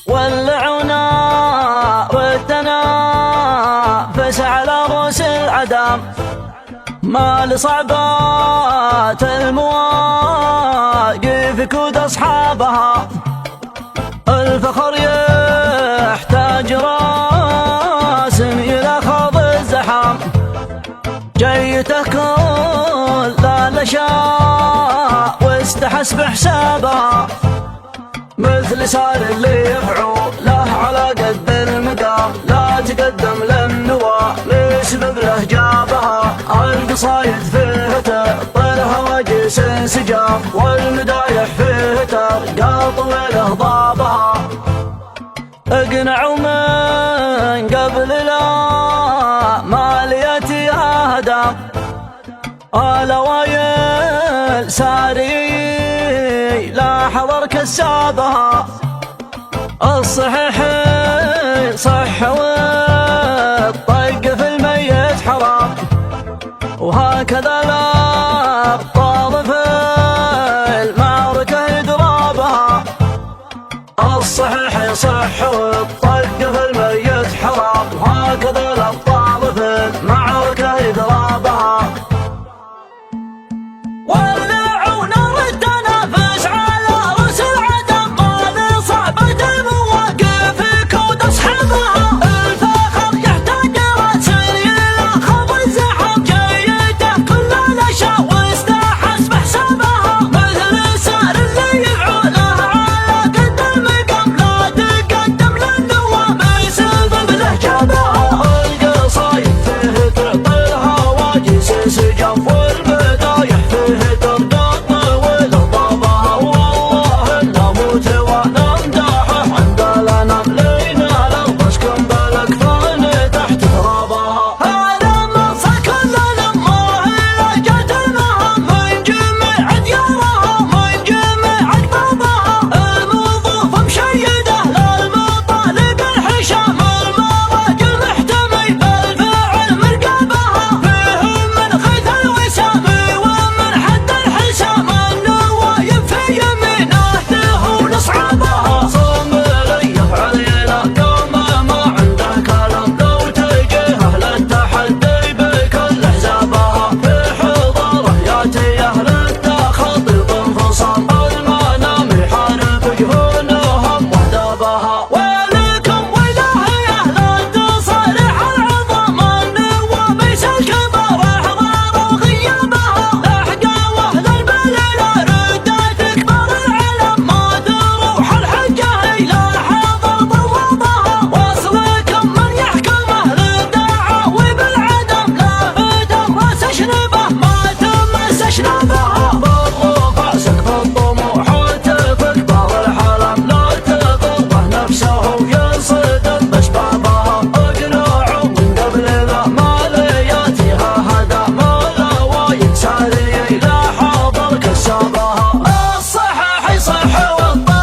ولعونا ردنا فس على رؤوس العدم، ما لصعبات المواقف كود أصحابها. الفخر يحتاج راس إلى خوض الزحام، جيته كل الأشياء واستحس بحسابها. مثل سار اللي يفعو له على قد المقام، لا تقدم للنوى لسبب له جابها. القصايد فيه تطير هواجس انسجام، والمدايح فيه ترقى طويله ضابها. اقنعوا من قبل لا ماليتي اهدم، الأوايل ساري لا حضر كسابها. الصحيح صح والطق في الميت حرام، وهكذا الأبطال في المعركة يضربها. الصحيح صح والطق في الميت حرام، وهكذا الأبطال في المعركة يضربها. ولعونا ردنا فس على رؤوس العدم، ما لصعبة المواقف كود أصحابها. الفخر يحتاج راس إلى خوض الزحام، جيده كل الأشياء واستحس بحسابها. مثل سار اللي يدعو له على قد المقام، لا تقدم للنوى بسبب له جابها. القصايد فيه تعطي الهواجس انسجام، والمدايح فيه ترقى طويله ضابها. والله نموت ونمدحه عند الأنام، لينال الضشكم بالاكفان تحت ترابها. هذا منصة كل لما إلى جت المهام، من جميع ديارها من جميع أقطابها. الموظوف مشيده للمطالب الحشام، المراجل محتمي بالفعل مرقبها. فيهم من خيث الوسام ومن حد الحسام، النوايب في يمينه تهون أصحابها. صومالي يفعل يلاقى ما عنده كلام، لو تجيه للتحدي بكل حزابها. في حضاره ياتي أهل التخطيط انفصام، المنام يحارب جهونهم واهدابها. ولكم ولاهي أهل التصاريح العظام، النواب يسلك الكبار وغيابها. لحقا واهل البليلة ردات كبار العلم، ما تروح الحجة إلى حضر ضوابها. وصلكم من يحكم أهل الدعاوي بالعدم، لا بدم راس شنبه ما تمس شنبها. بالرفع سقف الطموح وتفك بار الحلم، لا تضره نفسه ينصدم بشبابها. اقنعوا من قبل ذا مالياتها هدم، الأوايد ساري لا حاضر كسابها. الصحيح صح والطق